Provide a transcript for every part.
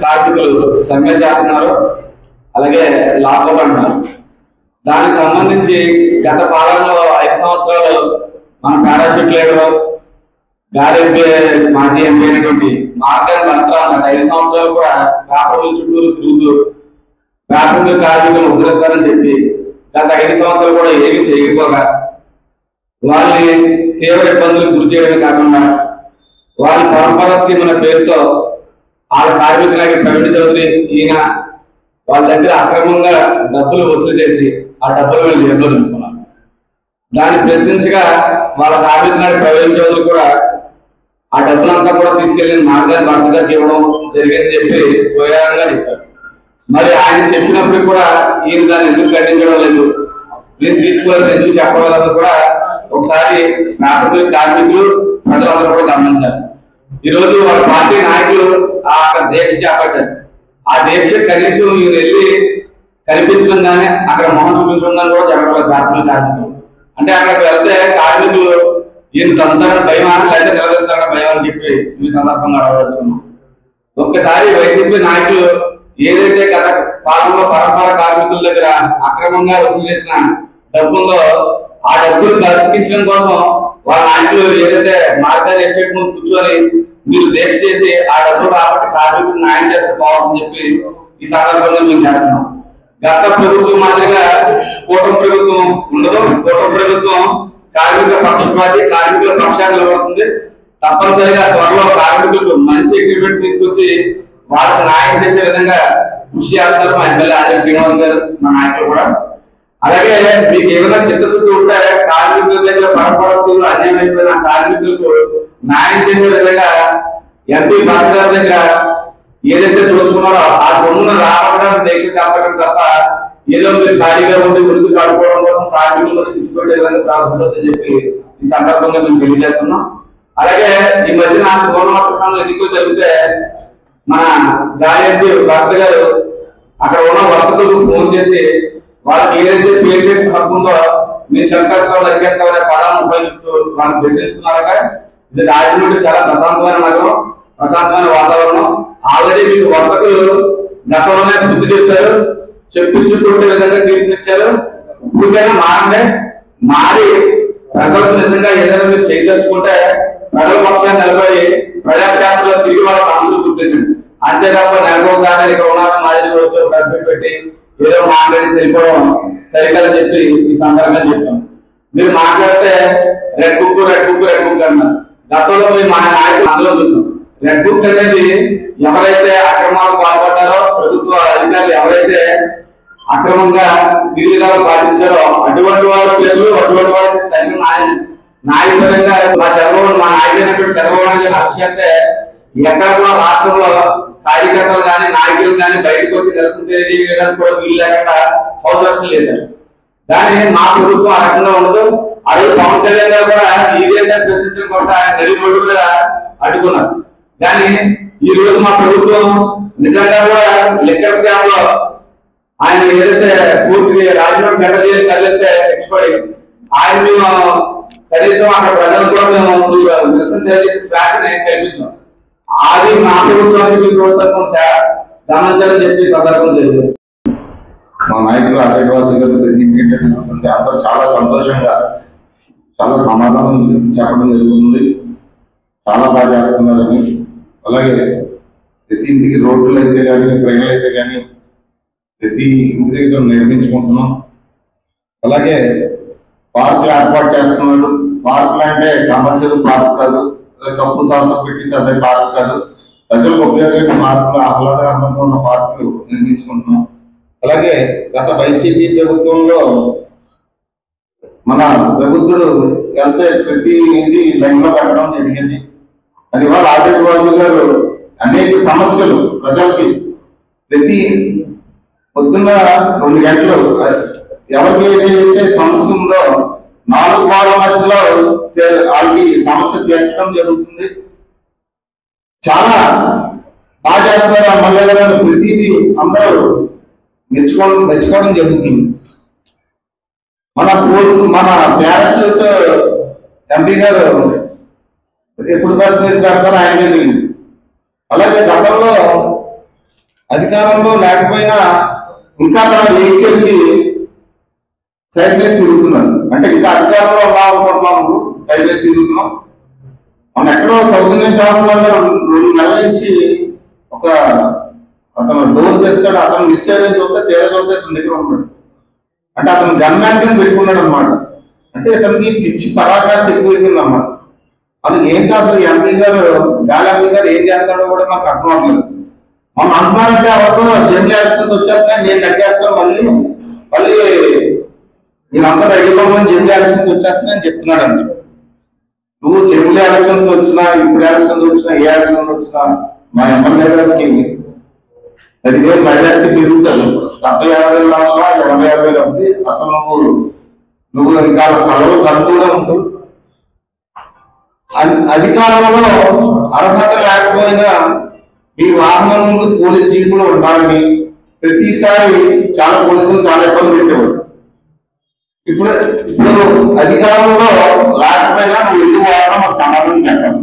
కార్మికులు సమ్మె చేస్తున్నారు, అలాగే లాకప్ అంటున్నారు. దానికి సంబంధించి గత పాలనలో 5 సంవత్సరాలు మన పారాషూట్ లీడర్ గాలి మాజీ ఎంపీ అయినటువంటి మార్గన్ భర్త గత 5 సంవత్సరాలు కూడా పేపర్ల చుట్టూరు తిరుగుతూ పేపర్ కార్మికులు ఉద్ధరిస్తారని చెప్పి గత 5 సంవత్సరాలు కూడా ఏమీ చేయకపోగా వాళ్ళని తీవ్ర ఇబ్బందులకు గురి చేయడమే కాకుండా వాళ్ళ పరంపర స్కీమ్ అనే పేరుతో వాళ్ళ కార్మికులకి ప్రవీణ్ చౌదరి ఈయన వాళ్ళ దగ్గర అక్రమంగా డబ్బులు వసూలు చేసి ఆ డబ్బులు వీళ్ళు జేబులో నింపుకున్నారు. దాన్ని ప్రశ్నించగా వాళ్ళ కార్మికుల ప్రవీణ్ చౌదరి కూడా ఆ డబ్బులంతా కూడా తీసుకెళ్లి మార్గాన్ని భర్త గారికి ఇవ్వడం జరిగిందని చెప్పి స్వయంగా చెప్పారు. మరి ఆయన చెప్పినప్పుడు కూడా ఈయన దాన్ని ఎందుకు ఖండించడం లేదు, నేను తీసుకోవాలని ఎందుకు చెప్పగలరు కూడా ఒకసారి కార్మికులు ప్రజలందరూ కూడా గమనించారు. ఈ రోజు వాళ్ళ పార్టీ నాయకులు ఆ దీక్ష చేపట్టారు. ఆ దీక్ష కనీసం ఈయన వెళ్ళి కనిపించడం కానీ అక్కడ మొహం చూపించడం కానీ కూడా జరగలేదు. కార్మికులు అంటే అక్కడికి వెళ్తే కార్మికులు ఈయన తంతారని భయమా లేదా నిలదీస్తారని భయం అని చెప్పి ఈ సందర్భంగా అడగవచ్చున్నాం. ఒక్కసారి వైసీపీ నాయకులు ఏదైతే గత పాలనలో పరంపర కార్మికుల దగ్గర అక్రమంగా వసూలు చేసిన డబ్బుందో ఆ డబ్బులు దక్కించడం కోసం వాళ్ళ నాయకులు ఏదైతే మార్గాన్ని ఎస్టేట్స్ ముందు కూర్చొని మీరు దీక్ష చేసి ఆ డబ్బులు కాబట్టి కార్మికులు న్యాయం చేస్తే బాగుందని చెప్పి ఈ సందర్భంగా మేము చేస్తున్నాం. గత ప్రభుత్వం మాదిరిగా కూటమి ప్రభుత్వం ఉండదు. కూటమి ప్రభుత్వం కార్మిక పక్షపాతి, కార్మికుల పక్షాన్ని నిలబడుతుంది. తప్పనిసరిగా త్వరలో కార్మికులకు మంచి అగ్రిమెంట్ తీసుకొచ్చి వాళ్ళకి న్యాయం చేసే విధంగా కృషి చేస్తారు మా ఎమ్మెల్యే ఆర్య శ్రీనివాస్ గారు, మా నాయకులు కూడా. అలాగే మీకు ఏమైనా చిత్తశుద్ధి ఉంటే కార్మికుల దగ్గర పరపరస్తులు అన్యాయం అయిపోయిన కార్మికులకు న్యాయం చేసే విధంగా ఎంపీ భర్త గారి దగ్గర ఏదైతే దోచుకున్నారో ఆ సొమ్మును రావడానికి దీక్ష చేపట్టడం తప్ప ఏదో మీరు ఖాళీగా ఉండి ఉరికి కడుకోవడం కోసం కార్మికులను చిచ్చుపెట్టే విధంగా ప్రారంభించని చెప్పి ఈ సందర్భంగా మేము తెలియజేస్తున్నాం. అలాగే ఈ మధ్యన సోమవారం సంఘం ఎన్నికలు జరిగితే మన గాయత్రి భర్త గారు అక్కడ ఉన్న వర్తకులకు ఫోన్ చేసి వాళ్ళకి ఏదైతే పేటెంట్ హక్కు ఉందో నేను చంపేస్తాం లెక్కేస్తాం అనే పదాలను ఉపయోగిస్తూ వాళ్ళని బెదిరిస్తున్నారట. ఇది రాజమండ్రి చాలా ప్రశాంతమైన నగరం, ప్రశాంతమైన వాతావరణం. ఆల్రెడీ మీకు వర్తకులు గతంలోనే బుద్ధి చెప్పారు, చెప్పించుకుంటే విధంగా తీర్పునిచ్చారు. ఇప్పటికైనా మారి ప్రజలకు నిజంగా ఏదైనా మీరు చేయదలుచుకుంటే ప్రజల పక్షాన్ని నిలబడి ప్రజాక్షేత్రంలో తిరిగి వాళ్ళ సమస్యలు గుర్తించండి. అంతే తప్ప నెలకోసారి ఇక్కడ ఉన్న మాదిరి వచ్చి ప్రెస్ పెట్టి ఏదో మాట్లాడి సరిపోవడం సరికదని చెప్పి ఈ సందర్భంగా చెప్తాం. మీరు మాట్లాడితే రెడ్ బుక్ అన్నారు. గతంలో మేము మా నాయకులు అందులో చూసాం. రెడ్ బుక్ అనేది ఎవరైతే అక్రమాలకు పాల్పడ్డారో, ప్రభుత్వ అధికారులు ఎవరైతే అక్రమంగా విధివిధాలు పాటించారో అటువంటి వారి పేర్లు, అటువంటి వారి తగిన నాయకులంగా మా నాయకులైనటువంటి చంద్రబాబు నాయుడు అరెస్ట్ చేస్తే ఎక్కడ కూడా రాష్ట్రంలో కార్యకర్తలు కానీ నాయకులు కానీ బయటకు వచ్చి నిరసన తెలియజేయడానికి కూడా వీలు లేకుండా హౌస్ అరెస్టులు చేశారు. కానీ మా ప్రభుత్వం ఆ రకంగా ఉండదు. ఆ రోజు పవన్ కళ్యాణ్ గారు కూడా ఈదేంటే ప్రశ్నించడం కూడా నెల్లూరు మీద అడ్డుకున్నారు. కానీ ఈ రోజు మా ప్రభుత్వం నిజంగా కూడా లిక్కర్ స్కామ్ లో ఆయన ఏదైతే పూర్తి రాజమండ్రి సెంటర్ చేసి కలిస్తే ఎక్స్పడి ఆయన మేము కనీసం అక్కడ ప్రజలు కూడా మేము నిరసన తెలియజేసి స్వేచ్ఛని కల్పించాం. అది మా ప్రభుత్వానికి ప్రభుత్వం గమనించాలని చెప్పి సందర్భం జరిగింది. మా నాయకులు అజయవాసి గారు ప్రతి మీటింగ్ అందరూ చాలా సంతోషంగా చాలా సమాధానం చెప్పడం జరుగుతుంది. చాలా బాగా చేస్తున్నారని. అలాగే ప్రతి ఇంటికి రోడ్లు అయితే కానీ ట్రైన్లు అయితే కానీ ప్రతి ఇంటి దగ్గర నిర్మించుకుంటున్నాం. అలాగే పార్కులు ఏర్పాటు చేస్తున్నారు. పార్కులు అంటే కమర్షియల్ పార్క్ కాదు, కప్పు సాసం పెట్టేసి అదే పార్క్ కాదు, ప్రజలకు ఉపయోగపడే పార్కులు, ఆహ్లాదకరంగా ఉన్న పార్కులు నిర్మించుకుంటున్నాం. అలాగే గత వైసీపీ ప్రభుత్వంలో మన ప్రభుత్వుడు వెళ్తే ప్రతి ఇది లైన్ లో పెట్టడం జరిగింది. అని వాళ్ళ ఆదివాసు గారు అనేక సమస్యలు ప్రజలకి ప్రతి పొద్దున్న 2 గంటలు ఎవరికి ఏదైతే సమస్య ఉందో 4 వారాల మధ్యలో వాళ్ళకి సమస్య తీర్చడం జరుగుతుంది. చాలా బాగా చేస్తున్నారు. మళ్ళీ ప్రతిదీ అందరూ మెచ్చుకోవడం జరుగుతుంది. మన పేరెంట్స్ ఎంపీ గారు ఎప్పుడు బస్ మీరు పెడతారో ఆయనకే తెలియదు. అలాగే గతంలో అధికారంలో లేకపోయినా ఇంకా తన వెహికల్ కి సైడ్ వేసి తిరుగుతున్నాడు. అంటే ఇంకా అధికారంలో ఉన్నా అనుకుంటున్నాం, సైడ్ వేసి తిరుగుతున్నాం. మనం ఎక్కడో సౌత్ ఇండియన్ షాపులలో 2 నెలల నుంచి ఒక అతను డోర్ తెస్తాడు, అతను మిస్ అయ్యని చూస్తే తీర చూస్తే అతని దగ్గర ఉన్నాడు. అంటే అతను గన్ మ్యాన్ కింద పెట్టుకున్నాడు అనమాట. అంటే ఇతనికి పిచ్చి పరాకాష్ట ఎక్కువైపోయింది అన్నమాట. అది ఏంటి అసలు ఎంపీ గారు, గాలి ఎంపీ గారు ఏం చేస్తాడో కూడా మనకు అర్థం అవ్వలేదు. మనం అంటున్నారంటే అవతో జనరల్ ఎలక్షన్స్ వచ్చేస్తున్నాయి, నేను నగ్గేస్తాను, మళ్ళీ మీరంతా రెడీగా ఉండని జనరల్ ఎలక్షన్స్ వచ్చేస్తున్నాయి అని చెప్తున్నాడు అంతే. నువ్వు జనరల్ ఎలక్షన్స్ వచ్చినా, ఇప్పుడు ఎలక్షన్స్ వచ్చినా, ఏ ఎలక్షన్స్ వచ్చినా మా ఎమ్మెల్యే గారికి 10,000 మెజార్టీ పెరుగుతుంది. 70,000 80,000 అవుతుంది. అసలు నువ్వు ఇంకా కళలు కలుపుతూనే ఉంటూ అధికారంలో అర్హత లేకపోయినా మీ వాహనం ముందు పోలీస్ జీపులు ఉండాలని ప్రతిసారి చాలా పోలీసులు చాలా ఇబ్బంది పెట్టేవారు. ఇప్పుడు అధికారంలో లేకపోయినా నువ్వు ఎందుకు వాడడం మాకు సమాధానం చెప్పాలి.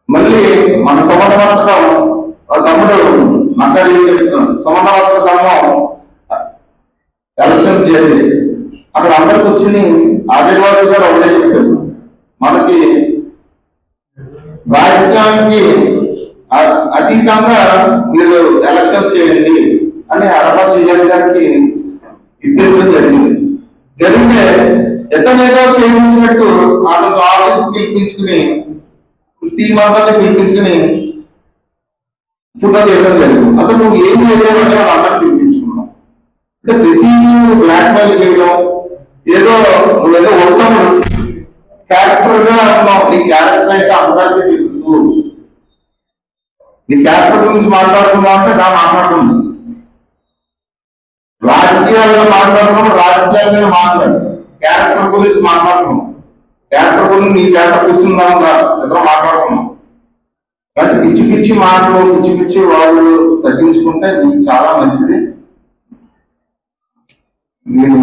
మళ్ళీ మన సమర్థవర్తకం తమ్ముడు నక్కడి చెప్తున్నాడు. సమర్థవర్తక సంఘం ఎలక్షన్స్ చేయండి, అక్కడ అందరికి వచ్చింది ఆదివాసీ గారు ఒకటే చెప్పారు, మనకి రాజకీయానికి అతీతంగా మీరు ఎలక్షన్స్ చేయండి అని అడపా శ్రీజన్ గారికి ఇప్పించడం జరిగితే ఎతనేదో చేసినట్టు అతను ఆఫీస్ పిలిపించుకుని టీం అందరినీ పిలిపించుకుని ఫోటో చేయడం జరిగింది. అసలు నువ్వు ఏం చేసావంటే వాళ్ళు అందరినీ పిలిపించుకున్నావు. అంటే ప్రతి బ్లాక్ మెయిల్ చేయడం, నువ్వేదో ఒట్టముడు క్యారెక్టర్ గా ఉన్నావు. నీ క్యారెక్టర్ అయితే అందరికీ తెలుసు. నీ క్యారెక్టర్ గురించి మాట్లాడుతున్నావు అంటే నా మాట్లాడుతున్నాను. రాజకీయాల్లో మాట్లాడుతున్నావు, రాజకీయాల మీద మాట్లాడు. క్యారెక్టర్ గురించి మాట్లాడుతున్నావు, క్యారెక్టర్ గురించి నీ క్యారెక్టర్ కూర్చుందా ఇద్దరు మాట్లాడుతున్నావు. అంటే పిచ్చి పిచ్చి మాటలు, పిచ్చి పిచ్చి వాళ్ళు తగ్గించుకుంటే నీకు చాలా మంచిది. నేను